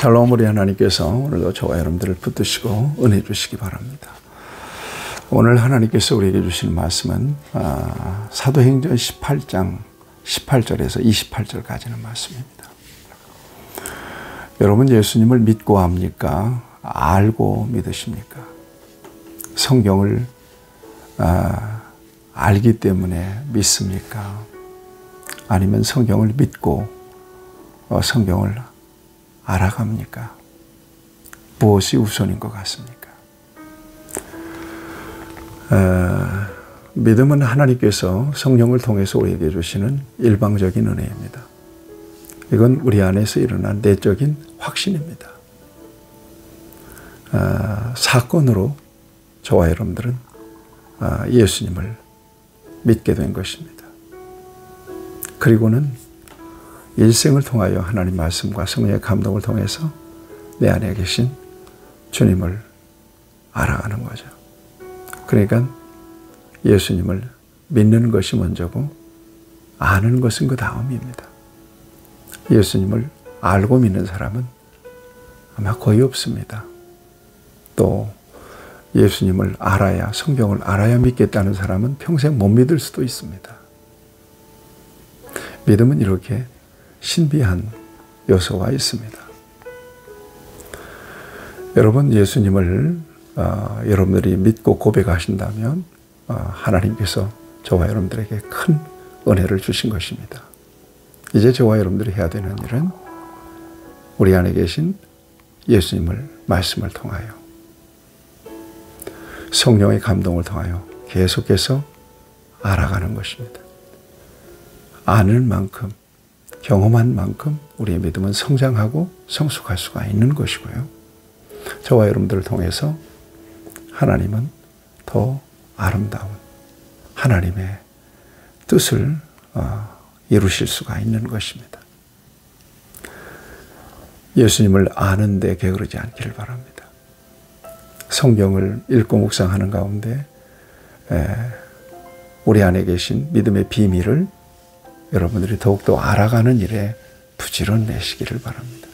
샬롬, 우리 하나님께서 오늘도 저와 여러분들을 붙드시고 은혜 주시기 바랍니다. 오늘 하나님께서 우리에게 주시는 말씀은 사도행전 18장 18절에서 28절까지는 말씀입니다. 여러분, 예수님을 믿고 합니까? 알고 믿으십니까? 성경을 알기 때문에 믿습니까? 아니면 성경을 믿고 성경을 알아갑니까? 무엇이 우선인 것 같습니까? 믿음은 하나님께서 성령을 통해서 우리에게 주시는 일방적인 은혜입니다. 이건 우리 안에서 일어난 내적인 확신입니다. 사건으로 저와 여러분들은 예수님을 믿게 된 것입니다. 그리고는 일생을 통하여 하나님 말씀과 성령의 감동을 통해서 내 안에 계신 주님을 알아가는 거죠. 그러니까 예수님을 믿는 것이 먼저고 아는 것은 그 다음입니다. 예수님을 알고 믿는 사람은 아마 거의 없습니다. 또 예수님을 알아야, 성경을 알아야 믿겠다는 사람은 평생 못 믿을 수도 있습니다. 믿음은 이렇게 신비한 요소가 있습니다. 여러분, 예수님을 여러분들이 믿고 고백하신다면 하나님께서 저와 여러분들에게 큰 은혜를 주신 것입니다. 이제 저와 여러분들이 해야 되는 일은 우리 안에 계신 예수님을 말씀을 통하여 성령의 감동을 통하여 계속해서 알아가는 것입니다. 아는 만큼, 경험한 만큼 우리의 믿음은 성장하고 성숙할 수가 있는 것이고요. 저와 여러분들을 통해서 하나님은 더 아름다운 하나님의 뜻을 이루실 수가 있는 것입니다. 예수님을 아는 데 게으르지 않기를 바랍니다. 성경을 읽고 묵상하는 가운데 우리 안에 계신 믿음의 비밀을 여러분들이 더욱더 알아가는 일에 부지런내시기를 바랍니다.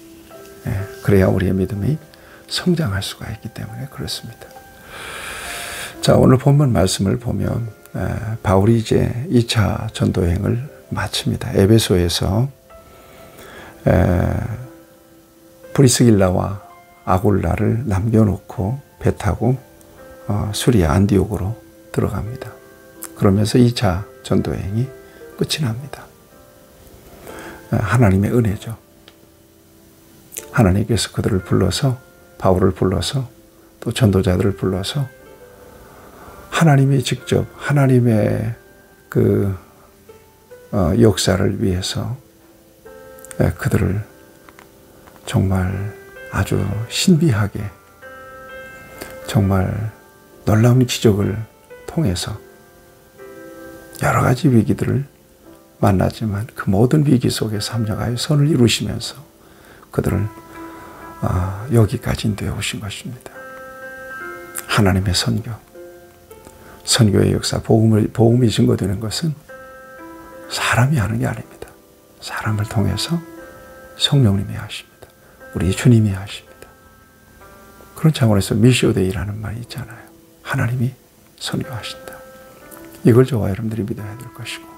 그래야 우리의 믿음이 성장할 수가 있기 때문에 그렇습니다. 자, 오늘 본문 말씀을 보면 바울이 이제 2차 전도여행을 마칩니다. 에베소에서 프리스길라와 아굴라를 남겨놓고 배 타고 수리아 안디옥으로 들어갑니다. 그러면서 2차 전도여행이 끝이 납니다. 하나님의 은혜죠. 하나님께서 그들을 불러서, 바울을 불러서, 또 전도자들을 불러서 하나님이 직접 하나님의 그 역사를 위해서 그들을 정말 아주 신비하게, 정말 놀라운 기적을 통해서 여러 가지 위기들을 만나지만 그 모든 위기 속에 삼려가여 선을 이루시면서 그들을 여기까지 인도해 오신 것입니다. 하나님의 선교, 선교의 역사, 복음이 증거되는 것은 사람이 하는 게 아닙니다. 사람을 통해서 성령님이 하십니다. 우리 주님이 하십니다. 그런 차원에서 미시오데이라는 말이 있잖아요. 하나님이 선교하신다. 이걸 저와 여러분들이 믿어야 될 것이고,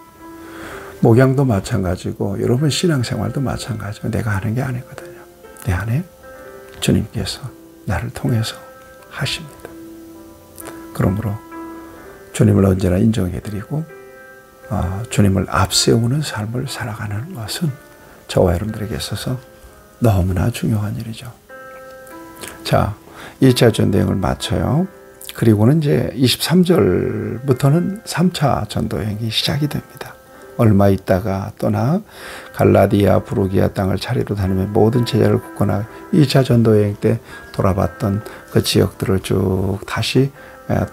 목양도 마찬가지고 여러분 신앙생활도 마찬가지고 내가 하는 게 아니거든요. 내 안에 주님께서 나를 통해서 하십니다. 그러므로 주님을 언제나 인정해드리고 주님을 앞세우는 삶을 살아가는 것은 저와 여러분들에게 있어서 너무나 중요한 일이죠. 자, 2차 전도여행을 마쳐요. 그리고는 이제 23절부터는 3차 전도여행이 시작이 됩니다. 얼마 있다가 떠나 갈라디아, 부르기아 땅을 차례로 다니며 모든 제자를 굳건하게 2차 전도여행 때 돌아봤던 그 지역들을 쭉 다시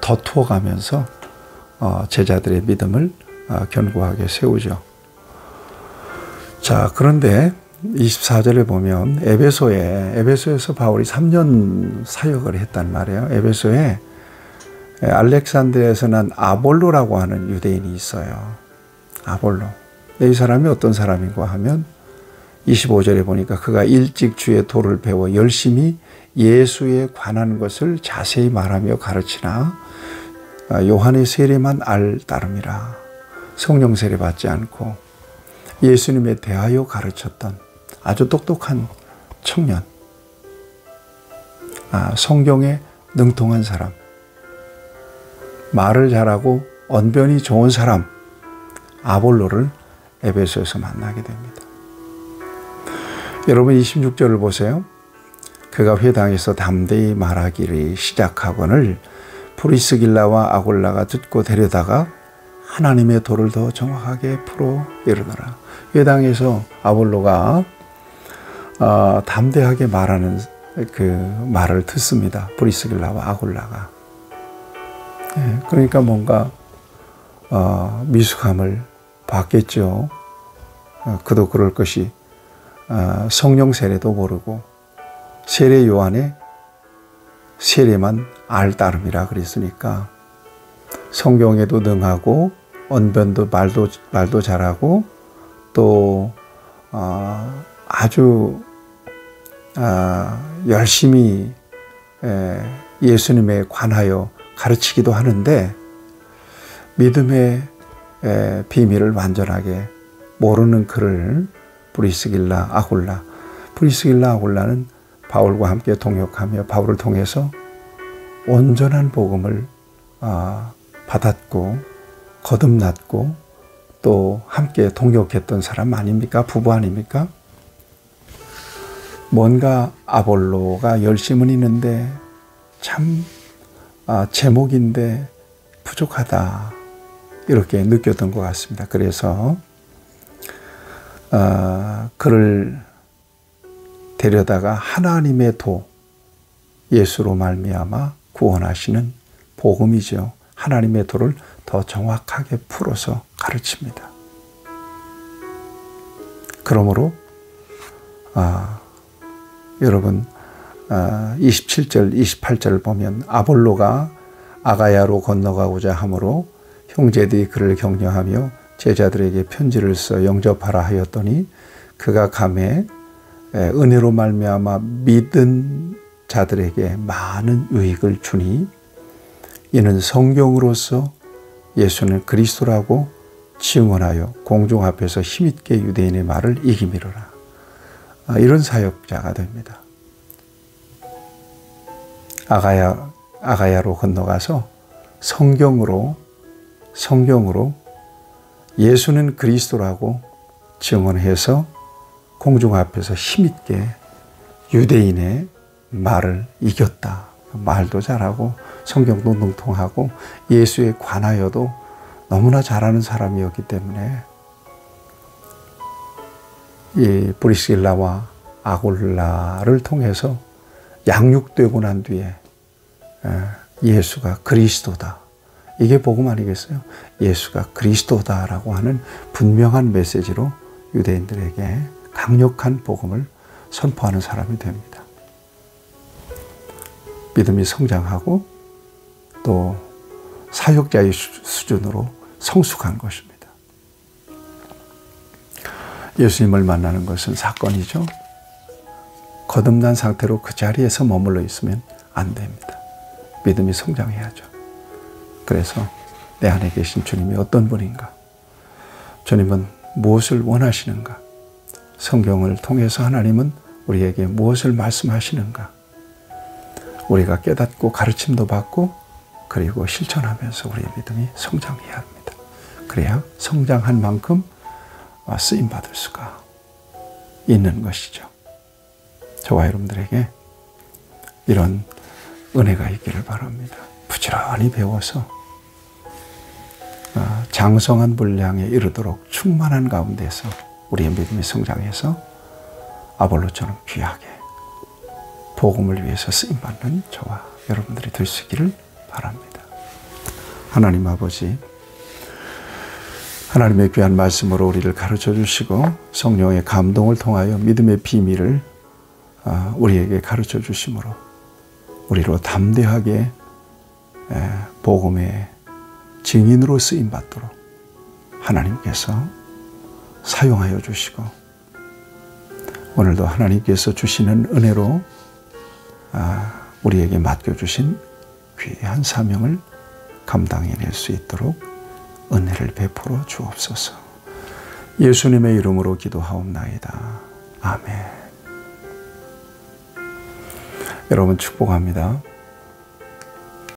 더투어 가면서 제자들의 믿음을 견고하게 세우죠. 자, 그런데 24절에 보면 에베소에서 바울이 3년 사역을 했단 말이에요. 에베소에 알렉산드리아에서 난 아볼로라고 하는 유대인이 있어요. 아볼로. 이 사람이 어떤 사람인가 하면 25절에 보니까 그가 일찍 주의 도를 배워 열심히 예수에 관한 것을 자세히 말하며 가르치나 요한의 세례만 알 따름이라. 성령 세례 받지 않고 예수님에 대하여 가르쳤던 아주 똑똑한 청년, 성경에 능통한 사람, 말을 잘하고 언변이 좋은 사람 아볼로를 에베소에서 만나게 됩니다. 여러분 26절을 보세요. 그가 회당에서 담대히 말하기를 시작하거늘 프리스길라와 아골라가 듣고 데려다가 하나님의 도를 더 정확하게 풀어 이르더라. 회당에서 아볼로가 담대하게 말하는 그 말을 듣습니다. 프리스길라와 아골라가. 그러니까 뭔가 미숙함을 받겠죠. 그도 그럴 것이 성령 세례도 모르고 세례 요한의 세례만 알 따름이라 그랬으니까 성경에도 능하고 언변도 말도 잘하고 또 아주 열심히 예수님에 관하여 가르치기도 하는데 믿음의 비밀을 완전하게 모르는 그를 프리스길라 아골라는 바울과 함께 동역하며 바울을 통해서 온전한 복음을 받았고 거듭났고 또 함께 동역했던 사람 아닙니까? 부부 아닙니까? 뭔가 아볼로가 열심은 있는데 참 제목인데 부족하다 이렇게 느꼈던 것 같습니다. 그래서 그를 데려다가 하나님의 도 예수로 말미암아 구원하시는 복음이죠. 하나님의 도를 더 정확하게 풀어서 가르칩니다. 그러므로 여러분 27절 28절을 보면 아볼로가 아가야로 건너가고자 하므로 형제들이 그를 격려하며 제자들에게 편지를 써 영접하라 하였더니 그가 감에 은혜로 말미암아 믿은 자들에게 많은 유익을 주니 이는 성경으로서 예수는 그리스도라고 증언하여 공중 앞에서 힘있게 유대인의 말을 이기미로라. 이런 사역자가 됩니다. 아가야로 건너가서 성경으로 예수는 그리스도라고 증언해서 공중 앞에서 힘있게 유대인의 말을 이겼다. 말도 잘하고 성경도 능통하고 예수에 관하여도 너무나 잘하는 사람이었기 때문에 이 브리스길라와 아골라를 통해서 양육되고 난 뒤에 예수가 그리스도다. 이게 복음 아니겠어요? 예수가 그리스도다라고 하는 분명한 메시지로 유대인들에게 강력한 복음을 선포하는 사람이 됩니다. 믿음이 성장하고 또 사역자의 수준으로 성숙한 것입니다. 예수님을 만나는 것은 사건이죠. 거듭난 상태로 그 자리에서 머물러 있으면 안 됩니다. 믿음이 성장해야죠. 그래서 내 안에 계신 주님이 어떤 분인가? 주님은 무엇을 원하시는가? 성경을 통해서 하나님은 우리에게 무엇을 말씀하시는가? 우리가 깨닫고 가르침도 받고 그리고 실천하면서 우리의 믿음이 성장해야 합니다. 그래야 성장한 만큼 쓰임받을 수가 있는 것이죠. 저와 여러분들에게 이런 은혜가 있기를 바랍니다. 부지런히 배워서 장성한 분량에 이르도록 충만한 가운데서 우리의 믿음이 성장해서 아볼로처럼 귀하게 복음을 위해서 쓰임받는 저와 여러분들이 될 수 있기를 바랍니다. 하나님 아버지, 하나님의 귀한 말씀으로 우리를 가르쳐 주시고 성령의 감동을 통하여 믿음의 비밀을 우리에게 가르쳐 주심으로 우리로 담대하게 복음의 증인으로 쓰임받도록 하나님께서 사용하여 주시고 오늘도 하나님께서 주시는 은혜로 우리에게 맡겨주신 귀한 사명을 감당해낼 수 있도록 은혜를 베풀어 주옵소서. 예수님의 이름으로 기도하옵나이다. 아멘. 여러분 축복합니다.